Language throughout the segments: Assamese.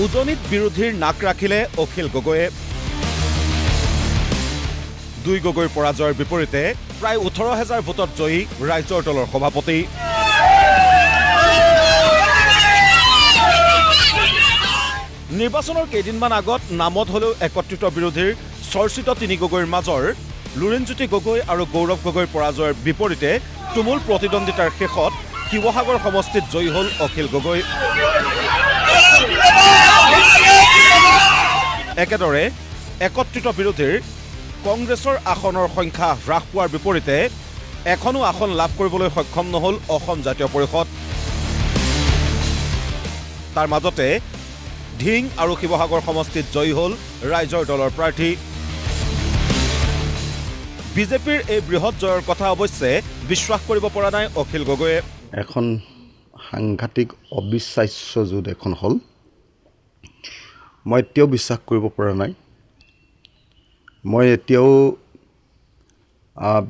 উজনিত বিৰোধীৰ নাক ৰাখিলে অখিল গগৈয়ে। দুই গগৈৰ পৰাজয়ৰ বিপৰীতে প্ৰায় 18,000 ভোটত জয়ী ৰাইজৰ দলৰ সভাপতি। নিৰ্বাচনৰ কেইদিনমান আগত নামত হলেও একত্ৰিত বিৰোধীৰ চৰ্চিত তিনি গগৈৰ মাজৰ লুৰিণজ্যোতি গগৈ আৰু গৌৰৱ গগৈৰ পৰাজয়ৰ বিপৰীতে তুমুল প্ৰতিদ্বন্দ্বিতাৰ শেষত শিৱসাগৰ সমষ্টিত জয়ী হ'ল অখিল গগৈ। একেদৰে একত্ৰিত বিৰোধীৰ কংগ্ৰেছৰ আসনৰ সংখ্যা হ্ৰাস পোৱাৰ বিপৰীতে এখনো আসন লাভ কৰিবলৈ সক্ষম নহ'ল অসম জাতীয় পৰিষদ। তাৰ মাজতে ঢিং আৰু শিৱসাগৰ সমষ্টিত জয়ী হ'ল ৰাইজৰ দলৰ প্ৰাৰ্থী। বিজেপিৰ এই বৃহৎ জয়ৰ কথা অৱশ্যে বিশ্বাস কৰিব পৰা নাই অখিল গগৈয়ে। এখন সাংঘাতিক অবিশ্বাস্য যুদ্ধ এখন হ'ল। মই এতিয়াও বিশ্বাস কৰিব পৰা নাই। মই এতিয়াও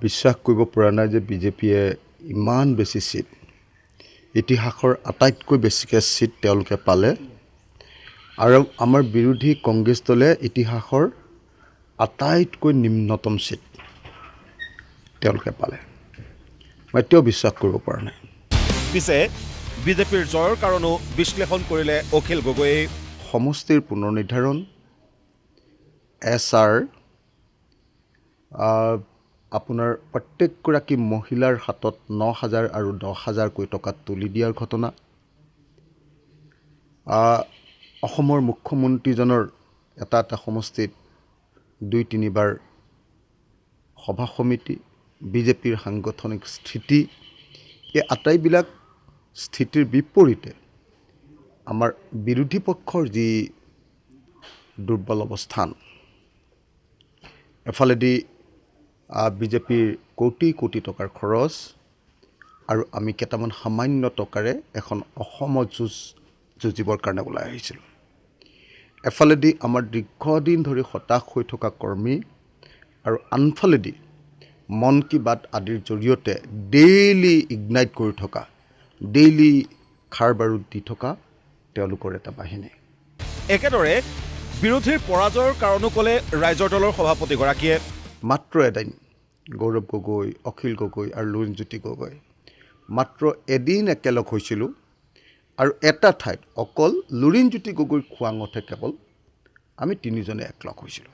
বিশ্বাস কৰিব পৰা নাই যে বিজেপিয়ে ইমান বেছি সিট, ইতিহাসৰ আটাইতকৈ বেছিকৈ সিট তেওঁলোকে পালে আৰু আমাৰ বিৰোধী কংগ্ৰেছ দলে ইতিহাসৰ আটাইতকৈ নিম্নতম সিট তেওঁলোকে পালে। মই এতিয়াও বিশ্বাস কৰিব পৰা নাই। পিছে বিজেপিৰ জয়ৰ কাৰণো বিশ্লেষণ কৰিলে অখিল গগৈয়ে। সমষ্টিৰ পুনৰ নিৰ্ধাৰণ, SR, আপোনাৰ প্ৰত্যেকগৰাকী মহিলাৰ হাতত 9,000 আৰু 10,000কৈ টকা তুলি দিয়াৰ ঘটনা, অসমৰ মুখ্যমন্ত্ৰীজনৰ এটা সমষ্টিত 2-3বাৰ সভা সমিতি, বিজেপিৰ সাংগঠনিক স্থিতি, এই আটাইবিলাক স্থিতিৰ বিপৰীতে আমাৰ বিৰোধী পক্ষৰ যি দুৰ্বল অৱস্থান, এফালেদি বিজেপিৰ কোটি কোটি টকাৰ খৰচ আৰু আমি কেইটামান সামান্য টকাৰে এখন অসমৰ যুঁজিবৰ কাৰণে ওলাই আহিছিলোঁ। এফালেদি আমাৰ দীৰ্ঘদিন ধৰি হতাশ হৈ থকা কৰ্মী আৰু আনফালেদি মন কী বাত আদিৰ জৰিয়তে ডেইলি ইগনাইট কৰি থকা, ডেইলি খাৰ বাৰুদ দি থকা তেওঁলোকৰ এটা বাহিনী। একেদৰে বিৰোধীৰ পৰাজয়ৰ কাৰণো ক'লে ৰাইজৰ দলৰ সভাপতিগৰাকীয়ে। মাত্ৰ এদিন গৌৰৱ গগৈ, অখিল গগৈ আৰু লুৰিণজ্যোতি গগৈ মাত্ৰ এদিন একেলগ হৈছিলোঁ আৰু এটা ঠাইত অকল লুৰিণজ্যোতি গগৈৰ খোৱাঙতহে কেৱল আমি তিনিজনে একলগ হৈছিলোঁ।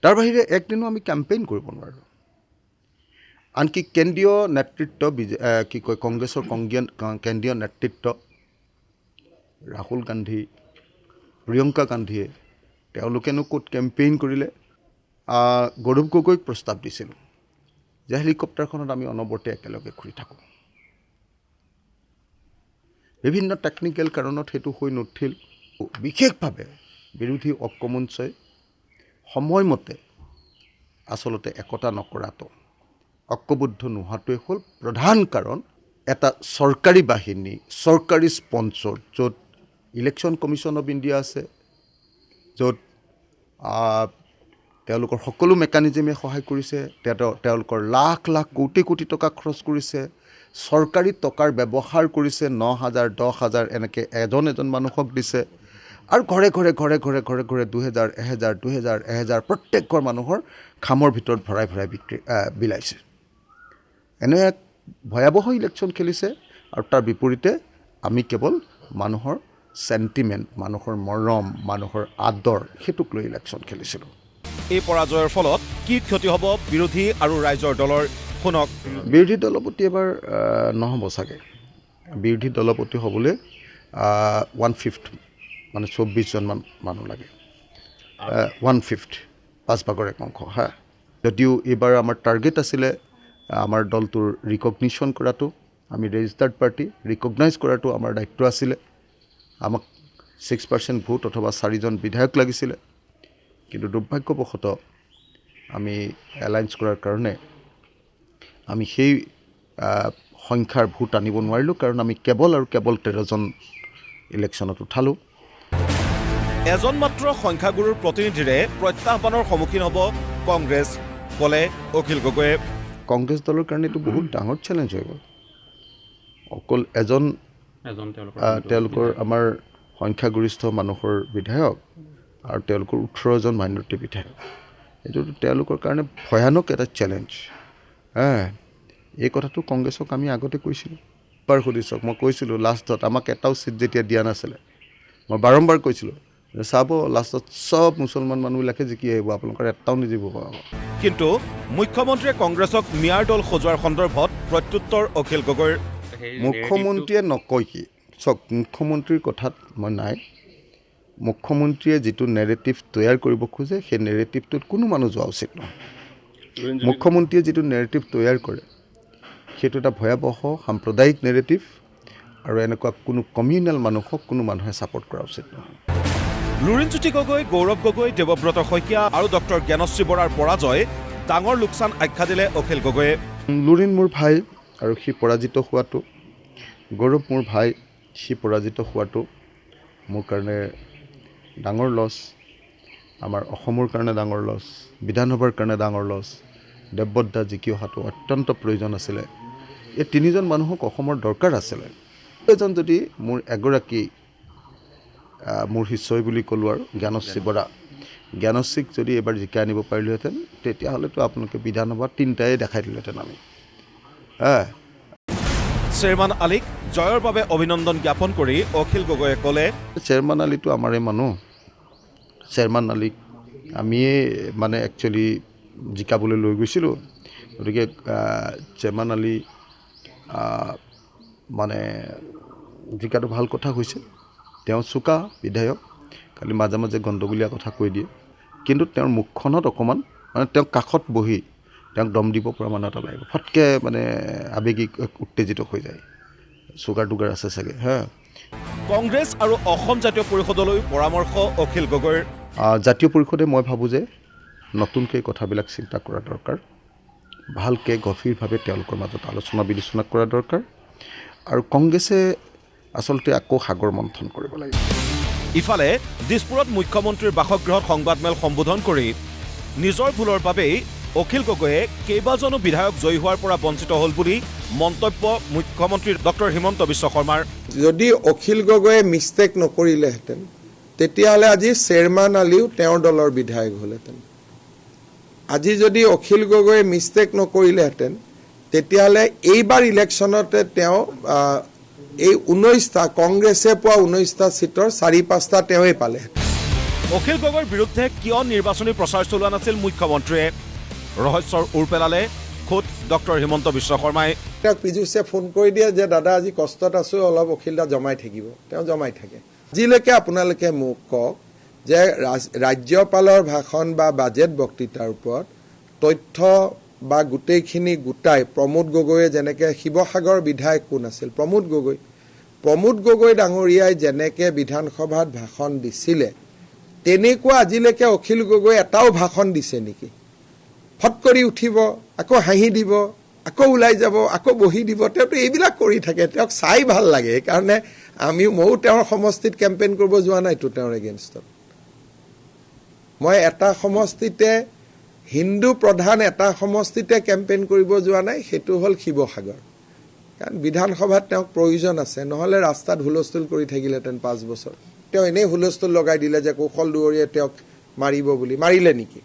তাৰ বাহিৰে একদিনো আমি কেম্পেইন কৰিব নোৱাৰোঁ। আনকি কেন্দ্ৰীয় নেতৃত্ব কংগ্ৰেছৰ কেন্দ্ৰীয় নেতৃত্ব ৰাহুল গান্ধী, প্ৰিয়ংকা গান্ধীয়ে তেওঁলোকেনো ক'ত কেম্পেইন কৰিলে। গৌৰৱ গগৈক প্ৰস্তাৱ দিছিলোঁ যে হেলিকপ্টাৰখনত আমি অনবৰতে একেলগে ঘূৰি থাকোঁ। বিভিন্ন টেকনিকেল কাৰণত সেইটো হৈ নুঠিল। বিশেষভাৱে বিৰোধী ঐক্যমঞ্চই সময়মতে আচলতে একতা নকৰাটো, ঐক্যবদ্ধ নোহোৱাটোৱে হ'ল প্ৰধান কাৰণ। এটা চৰকাৰী বাহিনী, চৰকাৰী স্পন্সৰ, য'ত ইলেকশ্যন কমিশ্যন অফ ইণ্ডিয়া আছে, য'ত তেওঁলোকৰ সকলো মেকানিজমে সহায় কৰিছে, তেওঁলোকৰ লাখ লাখ কোটি কোটি টকা খৰচ কৰিছে, চৰকাৰী টকাৰ ব্যৱহাৰ কৰিছে, 9,000 10,000 এনেকৈ এজন মানুহক দিছে আৰু ঘৰে ঘৰে 2,000 1,000 প্ৰত্যেক ঘৰ মানুহৰ খামৰ ভিতৰত ভৰাই বিলাইছে। এনে এক ভয়াৱহ ইলেকশ্যন খেলিছে আৰু তাৰ বিপৰীতে আমি কেৱল মানুহৰ চেণ্টিমেণ্ট, মানুহৰ মৰম, মানুহৰ আদৰ, সেইটোক লৈ ইলেকশ্যন খেলিছিলোঁ। এই পৰাজয়ৰ ফলত কি ক্ষতি হ'ব বিৰোধী আৰু ৰাইজৰ দলৰ, শুনক। বিৰোধী দলপতি এবাৰ নহ'ব চাগে। বিৰোধী দলপতি হ'বলৈ 1/5 মানে 24জনমান মানুহ লাগে। 1/5, 5/1 হা। যদিও এইবাৰ আমাৰ টাৰ্গেট আছিলে আমাৰ দলটোৰ ৰিকগনিশ্যন কৰাটো, আমি ৰেজিষ্টাৰ্ড পাৰ্টি ৰিকগনাইজ কৰাটো আমাৰ দায়িত্ব আছিলে। আমাক 6% ভোট অথবা 4জন বিধায়ক লাগিছিলে, কিন্তু দুৰ্ভাগ্যবশতঃ আমি এলায়েন্স কৰাৰ কাৰণে আমি সেই সংখ্যাৰ ভোট আনিব নোৱাৰিলোঁ, কাৰণ আমি কেৱল 13জন ইলেকশ্যনত উঠালোঁ। এজন মাত্ৰ সংখ্যাগুৰুৰ প্ৰতিনিধিৰে প্ৰত্যাহ্বানৰ সন্মুখীন হ'ব কংগ্ৰেছ, ক'লে অখিল গগৈয়ে। কংগ্ৰেছ দলৰ কাৰণে এইটো বহুত ডাঙৰ চেলেঞ্জ হৈ গ'ল। অকল এজন তেওঁলোকৰ আমাৰ সংখ্যাগৰিষ্ঠ মানুহৰ বিধায়ক আৰু তেওঁলোকৰ 18জন মাইনৰিটি বিধায়ক এইটো তেওঁলোকৰ কাৰণে ভয়ানক এটা চেলেঞ্জ এই কথাটো কংগ্ৰেছক আমি আগতে কৈছিলোঁ বাৰ সুধিছক মই কৈছিলোঁ লাষ্টত আমাক এটাও চিট যেতিয়া দিয়া নাছিলে মই বাৰম্বাৰ কৈছিলোঁ যে চাব লাষ্টত চব মুছলমান মানুহবিলাকে জিকি আহিব আপোনালোকৰ এটাও নিজিব কিন্তু মুখ্যমন্ত্ৰীয়ে কংগ্ৰেছক মিয়াৰ দল সজোৱাৰ সন্দৰ্ভত প্ৰত্যুত্তৰ অখিল গগৈৰ মুখ্যমন্ত্ৰীয়ে নকয় কি চাওক মুখ্যমন্ত্ৰীৰ কথাত মই নাই মুখ্যমন্ত্ৰীয়ে যিটো নেৰেটিভ তৈয়াৰ কৰিব খোজে সেই নেৰেটিভটোত কোনো মানুহ যোৱা উচিত নহয় মুখ্যমন্ত্ৰীয়ে যিটো নেৰেটিভ তৈয়াৰ কৰে সেইটো এটা ভয়াৱহ সাম্প্ৰদায়িক নেৰেটিভ আৰু এনেকুৱা কোনো কমিউনেল মানুহক কোনো মানুহে ছাপোৰ্ট কৰা উচিত নহয় লুৰিণজ্যোতি গগৈ গৌৰৱ গগৈ দেৱব্ৰত শইকীয়া আৰু ডক্টৰ জ্ঞানশ্ৰী বৰাৰ পৰাজয় ডাঙৰ লোকচান আখ্যা দিলে অখিল গগৈয়ে লুৰিণ মোৰ ভাই আৰু সি পৰাজিত হোৱাটো গৌৰৱ মোৰ ভাই সি পৰাজিত হোৱাটো মোৰ কাৰণে ডাঙৰ লছ আমাৰ অসমৰ কাৰণে ডাঙৰ লছ বিধানসভাৰ কাৰণে ডাঙৰ লছ দেৱব্ৰত দা জিকি অহাটো অত্যন্ত প্ৰয়োজন আছিলে এই তিনিজন মানুহক অসমৰ দৰকাৰ আছিলে এজন যদি মোৰ এগৰাকী মোৰ শিষ্যই বুলি ক'লোঁ আৰু জ্ঞানশ্ৰী বৰা জ্ঞানশ্ৰীক যদি এবাৰ জিকাই আনিব পাৰিলোহেঁতেন তেতিয়াহ'লেতো আপোনালোকে বিধানসভা তিনিটাই দেখাই দিলেহেঁতেন আমি শ্বেৰমান আলীক জয়ৰ বাবে অভিনন্দন জ্ঞাপন কৰি অখিল গগৈয়ে ক'লে শ্বেৰমান আলীটো আমাৰে মানুহ শ্বেৰমান আলীক আমিয়ে মানে একচুৱেলি জিকাবলৈ লৈ গৈছিলোঁ গতিকে শ্বেৰমান আলী মানে জিকাটো ভাল কথা হৈছে তেওঁ চোকা বিধায়ক খালি মাজে মাজে গণ্ডগোলীয়া কথা কৈ দিয়ে কিন্তু তেওঁৰ মুখখনত অকণমান মানে তেওঁ কাষত বহি তেওঁক দম দিব পৰা মানুহ এটা লাগিব ফটকৈ মানে আৱেগিক উত্তেজিত হৈ যায় চুগাৰ টুগাৰ আছে চাগে কংগ্ৰেছ আৰু অসম জাতীয় পৰিষদলৈ পৰামৰ্শ অখিল গগৈৰ জাতীয় পৰিষদে মই ভাবোঁ যে নতুনকৈ কথাবিলাক চিন্তা কৰা দৰকাৰ ভালকৈ গভীৰভাৱে তেওঁলোকৰ মাজত আলোচনা বিলোচনা কৰা দৰকাৰ আৰু কংগ্ৰেছে আচলতে আকৌ সাগৰ মন্থন কৰিব লাগিব ইফালে দিছপুৰত মুখ্যমন্ত্ৰীৰ বাসগৃহত সংবাদমেল সম্বোধন কৰি নিজৰ ভুলৰ বাবেই অখিল গগৈয়ে কেইবাজনো বিধায়ক জয়ী হোৱাৰ পৰা বঞ্চিত হ'ল বুলি মন্তব্য মুখ্যমন্ত্ৰী ডক্টৰ হিমন্ত বিশ্ব শৰ্মাৰ যদি অখিল গগৈয়ে মিষ্টেক নকৰিলেহেঁতেন তেতিয়াহ'লে আজি শ্বেৰমান আলীও তেওঁৰ দলৰ বিধায়ক হ'লহেঁতেন আজি যদি অখিল গগৈয়ে মিষ্টেক নকৰিলেহেঁতেন তেতিয়াহ'লে এইবাৰ ইলেকশ্যনতে তেওঁ এই 19টা কংগ্ৰেছে পোৱা 19টা চিটৰ 4-5টা তেওঁই পালে অখিল গগৈৰ বিৰুদ্ধে কিয় নিৰ্বাচনী প্ৰচাৰ চলোৱা নাছিল মুখ্যমন্ত্ৰীয়ে ৰহস্যৰ ওৰ পেলালে খোদ ডক্টৰ হিমন্ত বিশ্ব শৰ্মাই তেওঁক পীযুষে ফোন কৰি দিয়ে যে দাদা আজি কষ্টত আছোঁ অলপ অখিলদা জমাই থাকিব তেওঁ জমাই থাকে আজিলৈকে আপোনালোকে মোক কওক যে ৰাজ্যপালৰ ভাষণ বা বাজেট বক্তৃতাৰ ওপৰত তথ্য বা গোটেইখিনি গোটাই প্ৰমোদ গগৈয়ে যেনেকৈ শিৱসাগৰ বিধায়ক কোন আছিল প্ৰমোদ গগৈ ডাঙৰীয়াই যেনেকৈ বিধানসভাত ভাষণ দিছিলে তেনেকুৱা আজিলৈকে অখিল গগৈ এটাও ভাষণ দিছে নেকি ফট কৰি উঠিব আকৌ হাঁহি দিব আকৌ ওলাই যাব আকৌ বহি দিব তেওঁতো এইবিলাক কৰি থাকে তেওঁক চাই ভাল লাগে সেইকাৰণে ময়ো তেওঁৰ সমষ্টিত কেম্পেইন কৰিব যোৱা নাইতো তেওঁৰ এগেইনষ্টত মই এটা সমষ্টিতে হিন্দু প্ৰধান এটা সমষ্টিতে কেম্পেইন কৰিব যোৱা নাই সেইটো হ'ল শিৱসাগৰ কাৰণ বিধানসভাত তেওঁক প্ৰয়োজন আছে নহ'লে ৰাস্তাত হুলস্থুল কৰি থাকিলেহেঁতেন 5 বছৰ তেওঁ এনেই হুলস্থুল লগাই দিলে যে কৌশল দুৱৰীয়ে তেওঁক মাৰিব বুলি মাৰিলে নেকি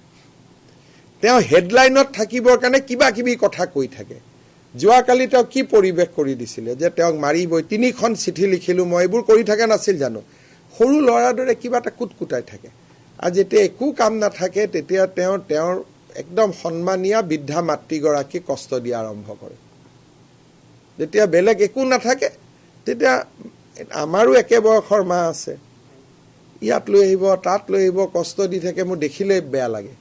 তেওঁ হেডলাইনত থাকিবৰ কাৰণে কিবা কিবি কথা কৈ থাকে যোৱাকালি তেওঁ কি পৰিৱেশ কৰি দিছিলে যে তেওঁক মাৰিবই 3খন চিঠি লিখিলোঁ মই এইবোৰ কৰি থাকে নাছিল জানো সৰু ল'ৰাৰ দৰে কিবা এটা কুটকুটাই থাকে আৰু যেতিয়া একো কাম নাথাকে তেতিয়া তেওঁৰ একদম সন্মানীয় বৃদ্ধা মাতৃগৰাকীক কষ্ট দিয়া আৰম্ভ কৰে যেতিয়া বেলেগ একো নাথাকে তেতিয়া আমাৰো একে বয়সৰ মা আছে ইয়াত লৈ আহিব তাত লৈ আহিব কষ্ট দি থাকে মোৰ দেখিলে বেয়া লাগে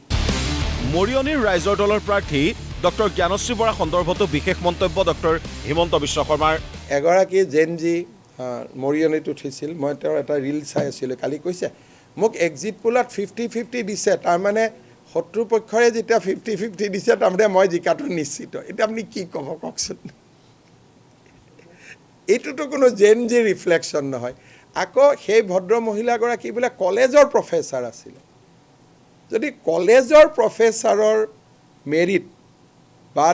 মৰিয়নিৰ ৰাইজৰ দলৰ প্ৰাৰ্থী ডক্টৰ জ্ঞানশ্ৰী বৰা সন্দৰ্ভতো বিশেষ মন্তব্য ডক্টৰ হিমন্ত বিশ্ব শৰ্মাৰ এগৰাকী জেনজি মৰিয়নিত উঠিছিল মই তেওঁৰ এটা ৰিল চাই আছিলোঁ কালি কৈছে মোক এক্সিট পোলত 50-50 দিছে তাৰমানে শত্ৰুপক্ষৰে যেতিয়া 50-50 দিছে তাৰমানে মই জিকাটো নিশ্চিত এতিয়া আপুনি কি ক'ব কওকচোন এইটোতো কোনো জেনজি ৰিফ্লেকশ্যন নহয় আকৌ সেই ভদ্ৰ মহিলাগৰাকী বোলে কলেজৰ প্ৰফেচাৰ আছিলে যদি কলেজৰ প্ৰফেচাৰৰ মেৰিট বা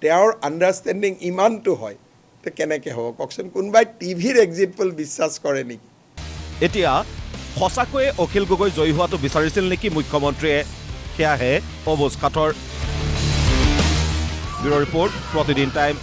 তেওঁৰ আণ্ডাৰষ্টেণ্ডিং ইমানটো হয় তে কেনেকৈ হ'ব কওকচোন কোনোবাই টিভিৰ এক্সিট পোল বিশ্বাস কৰে নেকি এতিয়া সঁচাকৈয়ে অখিল গগৈ জয়ী হোৱাটো বিচাৰিছিল নেকি মুখ্যমন্ত্ৰীয়ে সেয়াহে অবুজ কাঠৰ। ব্যুৰ' ৰিপৰ্ট, প্ৰতিদিন টাইম।